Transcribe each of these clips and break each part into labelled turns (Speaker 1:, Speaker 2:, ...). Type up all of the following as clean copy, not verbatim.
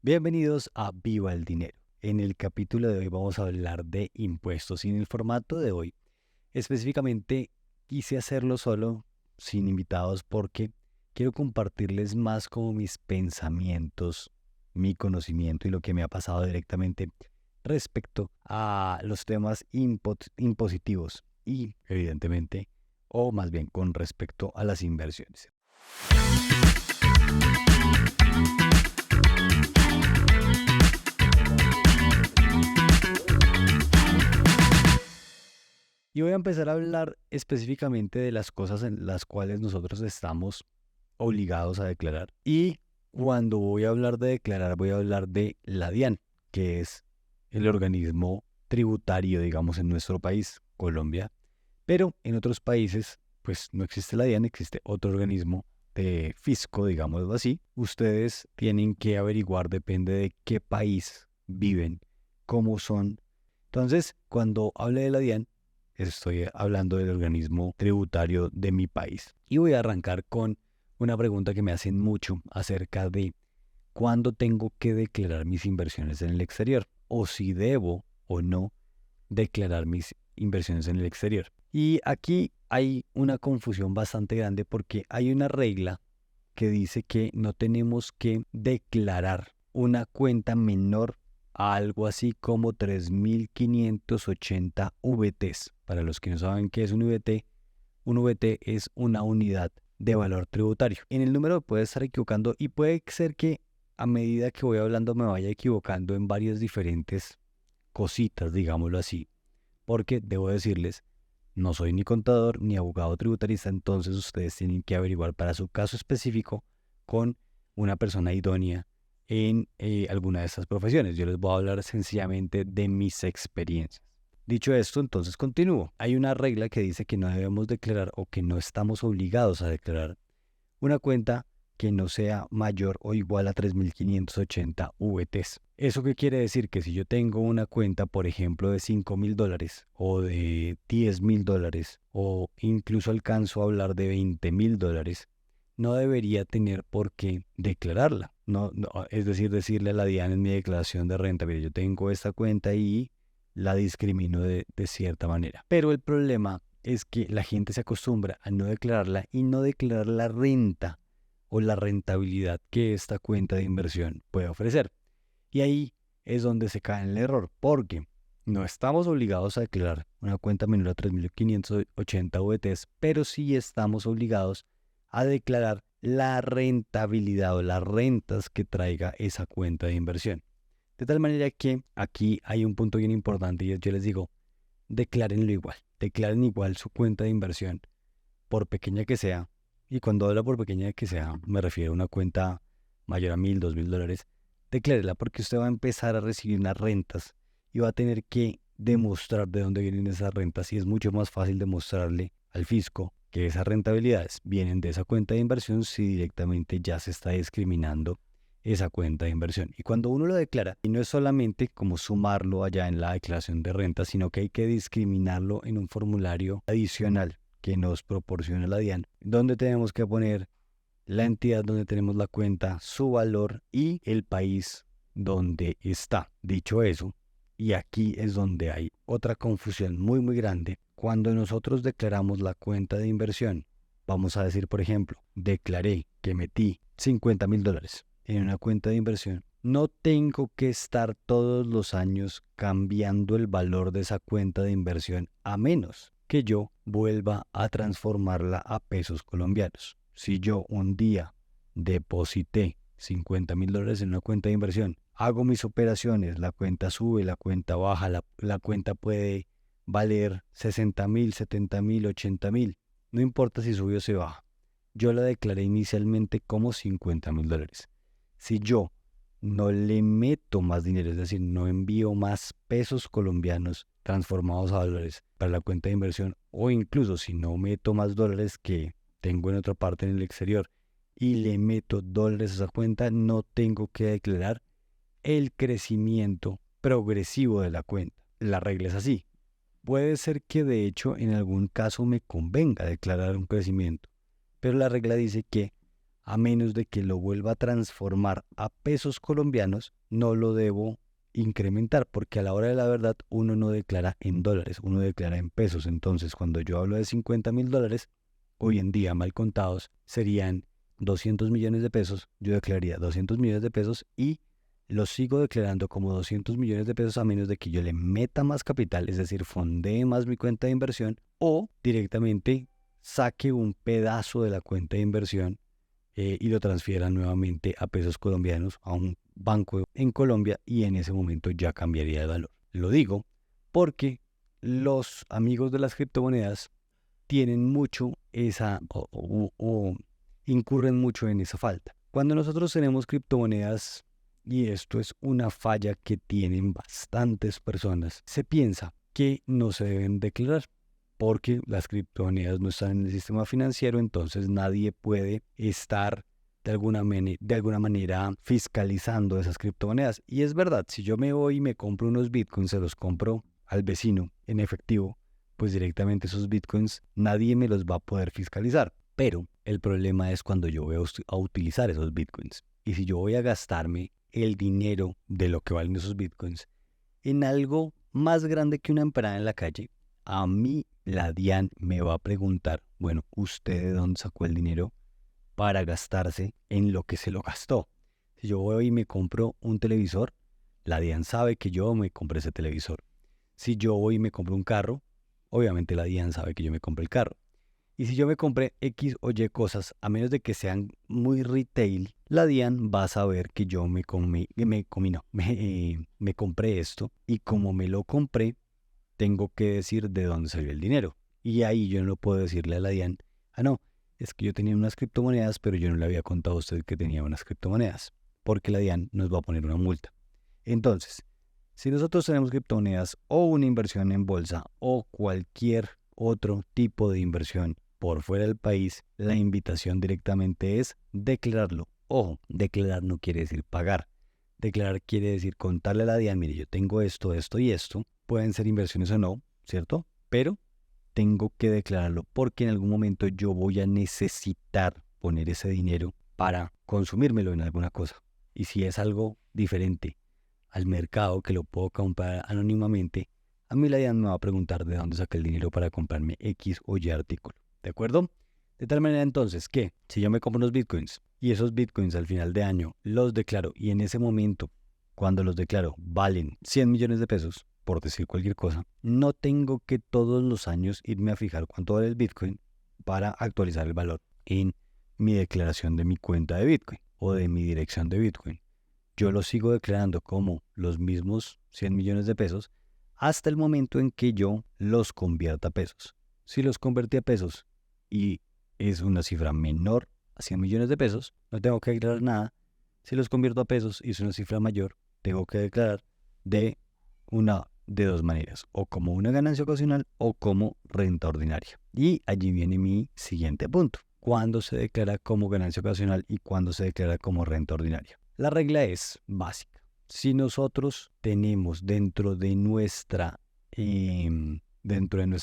Speaker 1: Bienvenidos a Viva el Dinero. En el capítulo de hoy vamos a hablar de impuestos y en el formato de hoy específicamente quise hacerlo solo, sin invitados, porque quiero compartirles más como mis pensamientos, mi conocimiento y lo que me ha pasado directamente respecto a los temas impositivos y evidentemente, o más bien con respecto a las inversiones. Y voy a empezar a hablar específicamente de las cosas en las cuales nosotros estamos obligados a declarar. Y cuando voy a hablar de declarar, voy a hablar de la DIAN, que es el organismo tributario, digamos, en nuestro país, Colombia. Pero en otros países, pues no existe la DIAN, existe otro organismo de fisco, digámoslo así. Ustedes tienen que averiguar, depende de qué país viven, cómo son. Entonces, cuando hable de la DIAN, estoy hablando del organismo tributario de mi país. Y voy a arrancar con una pregunta que me hacen mucho acerca de cuándo tengo que declarar mis inversiones en el exterior o si debo o no declarar mis inversiones en el exterior. Y aquí hay una confusión bastante grande porque hay una regla que dice que no tenemos que declarar una cuenta menor a algo así como 3.580 VTs. Para los que no saben qué es un VT es una unidad de valor tributario. En el número puede estar equivocando y puede ser que a medida que voy hablando me vaya equivocando en varias diferentes cositas, digámoslo así, porque debo decirles, no soy ni contador ni abogado tributarista, entonces ustedes tienen que averiguar para su caso específico con una persona idónea en alguna de estas profesiones. Yo les voy a hablar sencillamente de mis experiencias. Dicho esto, entonces continúo. Hay una regla que dice que no debemos declarar o que no estamos obligados a declarar una cuenta que no sea mayor o igual a 3.580 VTs. ¿Eso qué quiere decir? Que si yo tengo una cuenta, por ejemplo, de $5.000 o de $10.000 o incluso alcanzo a hablar de $20.000, no debería tener por qué declararla. Es decir, decirle a la DIAN en mi declaración de renta, mire, yo tengo esta cuenta y la discrimino de cierta manera. Pero el problema es que la gente se acostumbra a no declararla y no declarar la renta o la rentabilidad que esta cuenta de inversión puede ofrecer. Y ahí es donde se cae en el error, porque no estamos obligados a declarar una cuenta menor a 3.580 VTs, pero sí estamos obligados a declarar la rentabilidad o las rentas que traiga esa cuenta de inversión. De tal manera que aquí hay un punto bien importante y yo les digo, declárenlo igual. Declaren igual su cuenta de inversión, por pequeña que sea. Y cuando hablo por pequeña que sea, me refiero a una cuenta mayor a $1.000, $2.000. Declárela porque usted va a empezar a recibir unas rentas y va a tener que demostrar de dónde vienen esas rentas. Y es mucho más fácil demostrarle al fisco que esas rentabilidades vienen de esa cuenta de inversión si directamente ya se está discriminando esa cuenta de inversión. Y cuando uno lo declara, y no es solamente como sumarlo allá en la declaración de renta, sino que hay que discriminarlo en un formulario adicional que nos proporciona la DIAN, donde tenemos que poner la entidad donde tenemos la cuenta, su valor y el país donde está. Dicho eso, y aquí es donde hay otra confusión muy grande, cuando nosotros declaramos la cuenta de inversión, vamos a decir, por ejemplo, declaré que metí $50.000 en una cuenta de inversión, no tengo que estar todos los años cambiando el valor de esa cuenta de inversión a menos que yo vuelva a transformarla a pesos colombianos. Si yo un día deposité $50.000 en una cuenta de inversión, hago mis operaciones, la cuenta sube, la cuenta baja, la cuenta puede valer 60.000, 70.000, 80.000, no importa si sube o se baja. Yo la declaré inicialmente como $50.000. Si yo no le meto más dinero, es decir, no envío más pesos colombianos transformados a dólares para la cuenta de inversión, o incluso si no meto más dólares que tengo en otra parte en el exterior y le meto dólares a esa cuenta, no tengo que declarar el crecimiento progresivo de la cuenta. La regla es así. Puede ser que de hecho en algún caso me convenga declarar un crecimiento, pero la regla dice que a menos de que lo vuelva a transformar a pesos colombianos, no lo debo incrementar, porque a la hora de la verdad uno no declara en dólares, uno declara en pesos. Entonces, cuando yo hablo de 50.000 dólares, hoy en día mal contados serían 200 millones de pesos. Yo declararía 200 millones de pesos y lo sigo declarando como 200 millones de pesos a menos de que yo le meta más capital, es decir, fondee más mi cuenta de inversión o directamente saque un pedazo de la cuenta de inversión y lo transfiera nuevamente a pesos colombianos a un banco en Colombia y en ese momento ya cambiaría de valor. Lo digo porque los amigos de las criptomonedas tienen mucho esa o incurren mucho en esa falta. Cuando nosotros tenemos criptomonedas, y esto es una falla que tienen bastantes personas, se piensa que no se deben declarar porque las criptomonedas no están en el sistema financiero, entonces nadie puede estar de alguna manera fiscalizando esas criptomonedas. Y es verdad, si yo me voy y me compro unos bitcoins, se los compro al vecino en efectivo, pues directamente esos bitcoins nadie me los va a poder fiscalizar. Pero el problema es cuando yo voy a utilizar esos bitcoins. Y si yo voy a gastarme el dinero de lo que valen esos bitcoins en algo más grande que una empanada en la calle, a mí la DIAN me va a preguntar, bueno, ¿usted de dónde sacó el dinero para gastarse en lo que se lo gastó? Si yo voy y me compro un televisor, la DIAN sabe que yo me compré ese televisor. Si yo voy y me compro un carro, obviamente la DIAN sabe que yo me compré el carro. Y si yo me compré X o Y cosas, a menos de que sean muy retail, la DIAN va a saber que yo me compré esto y como me lo compré, tengo que decir de dónde salió el dinero. Y ahí yo no puedo decirle a la DIAN, no, es que yo tenía unas criptomonedas, pero yo no le había contado a usted que tenía unas criptomonedas, porque la DIAN nos va a poner una multa. Entonces, si nosotros tenemos criptomonedas o una inversión en bolsa o cualquier otro tipo de inversión por fuera del país, la invitación directamente es declararlo. Ojo, declarar no quiere decir pagar. Declarar quiere decir contarle a la DIAN, mire, yo tengo esto, esto y esto. Pueden ser inversiones o no, ¿cierto? Pero tengo que declararlo porque en algún momento yo voy a necesitar poner ese dinero para consumírmelo en alguna cosa. Y si es algo diferente al mercado que lo puedo comprar anónimamente, a mí la DIAN me va a preguntar de dónde saqué el dinero para comprarme X o Y artículo. ¿De acuerdo? De tal manera entonces que si yo me compro unos bitcoins y esos bitcoins al final de año los declaro y en ese momento, cuando los declaro, valen 100 millones de pesos, por decir cualquier cosa, no tengo que todos los años irme a fijar cuánto vale el bitcoin para actualizar el valor en mi declaración de mi cuenta de bitcoin o de mi dirección de bitcoin. Yo lo sigo declarando como los mismos 100 millones de pesos hasta el momento en que yo los convierta a pesos. Si los convertí a pesos y es una cifra menor a 100 millones de pesos, no tengo que declarar nada. Si los convierto a pesos y es una cifra mayor, tengo que declarar de dos maneras, o como una ganancia ocasional o como renta ordinaria. Y allí viene mi siguiente punto. ¿Cuándo se declara como ganancia ocasional y cuándo se declara como renta ordinaria? La regla es básica. Si nosotros tenemos dentro de nuestra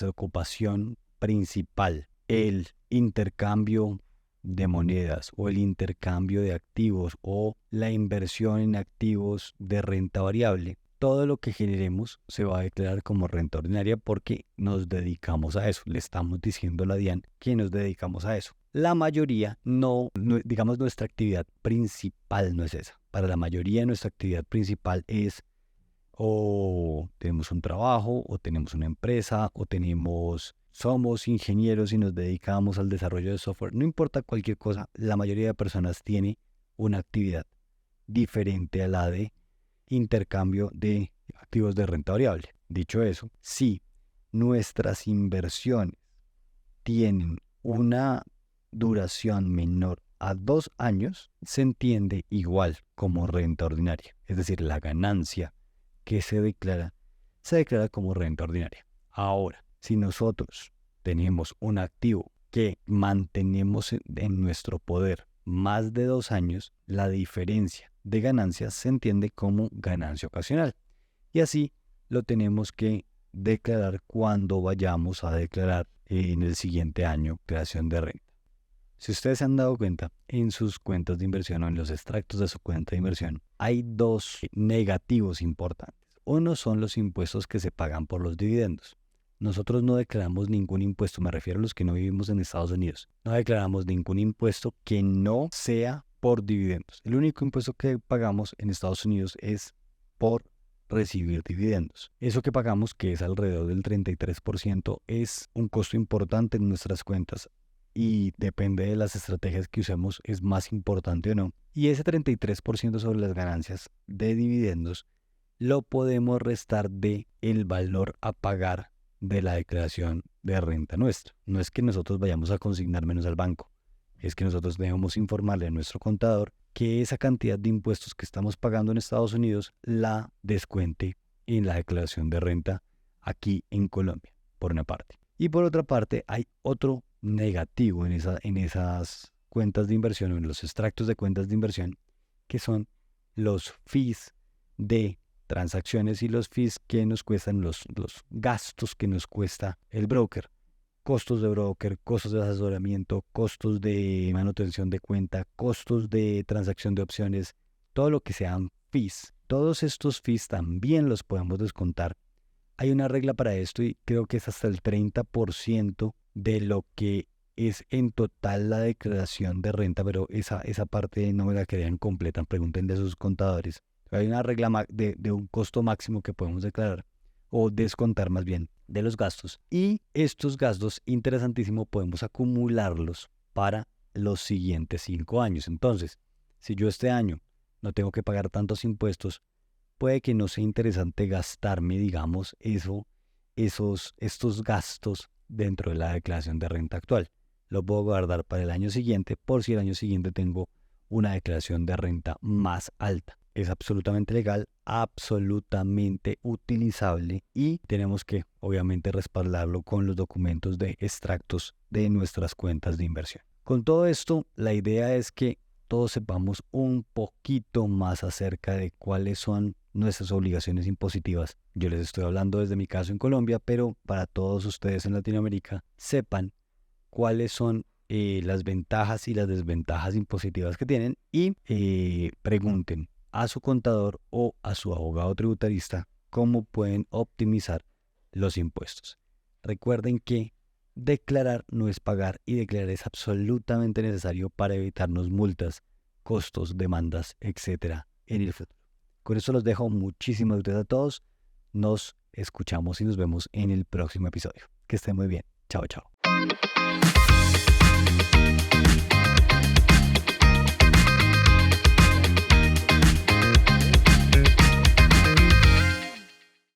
Speaker 1: ocupación principal el intercambio de monedas o el intercambio de activos o la inversión en activos de renta variable, todo lo que generemos se va a declarar como renta ordinaria porque nos dedicamos a eso. Le estamos diciendo a la DIAN que nos dedicamos a eso. La mayoría digamos, nuestra actividad principal no es esa. Para la mayoría nuestra actividad principal es o tenemos un trabajo, o tenemos una empresa, o somos ingenieros y nos dedicamos al desarrollo de software. No importa cualquier cosa, la mayoría de personas tiene una actividad diferente a la de intercambio de activos de renta variable. Dicho eso, si nuestras inversiones tienen una duración menor a 2 años, se entiende igual como renta ordinaria. Es decir, la ganancia que se declara como renta ordinaria. Ahora, si nosotros tenemos un activo que mantenemos en nuestro poder más de 2 años, la diferencia de ganancias se entiende como ganancia ocasional. Y así lo tenemos que declarar cuando vayamos a declarar en el siguiente año creación de renta. Si ustedes se han dado cuenta, en sus cuentas de inversión o en los extractos de su cuenta de inversión, hay dos negativos importantes. Uno son los impuestos que se pagan por los dividendos. Nosotros no declaramos ningún impuesto, me refiero a los que no vivimos en Estados Unidos. No declaramos ningún impuesto que no sea por dividendos. El único impuesto que pagamos en Estados Unidos es por recibir dividendos. Eso que pagamos, que es alrededor del 33%, es un costo importante en nuestras cuentas y depende de las estrategias que usemos, es más importante o no. Y ese 33% sobre las ganancias de dividendos lo podemos restar de el valor a pagar de la declaración de renta nuestra. No es que nosotros vayamos a consignar menos al banco, es que nosotros debemos informarle a nuestro contador que esa cantidad de impuestos que estamos pagando en Estados Unidos la descuente en la declaración de renta aquí en Colombia, por una parte. Y por otra parte, hay otro negativo en esas cuentas de inversión o en los extractos de cuentas de inversión, que son los fees de transacciones y los fees que nos cuestan, los gastos que nos cuesta el broker. Costos de broker, costos de asesoramiento, costos de manutención de cuenta, costos de transacción de opciones, todo lo que sean fees. Todos estos fees también los podemos descontar. Hay una regla para esto y creo que es hasta el 30% de lo que es en total la declaración de renta, pero esa parte no me la querían completa, pregúntenle a sus contadores. Hay una regla de un costo máximo que podemos declarar o descontar más bien de los gastos. Y estos gastos, interesantísimo, podemos acumularlos para los siguientes 5 años. Entonces, si yo este año no tengo que pagar tantos impuestos, puede que no sea interesante gastarme, digamos, estos gastos dentro de la declaración de renta actual. Lo puedo guardar para el año siguiente por si el año siguiente tengo una declaración de renta más alta. Es absolutamente legal, absolutamente utilizable y tenemos que obviamente respaldarlo con los documentos de extractos de nuestras cuentas de inversión. Con todo esto, la idea es que todos sepamos un poquito más acerca de cuáles son nuestras obligaciones impositivas. Yo les estoy hablando desde mi caso en Colombia, pero para todos ustedes en Latinoamérica, sepan cuáles son las ventajas y las desventajas impositivas que tienen y pregunten a su contador o a su abogado tributarista cómo pueden optimizar los impuestos. Recuerden que declarar no es pagar y declarar es absolutamente necesario para evitarnos multas, costos, demandas, etcétera en el futuro. Con eso los dejo. Muchísimas gracias a todos. Nos escuchamos y nos vemos en el próximo episodio. Que estén muy bien. Chao, chao.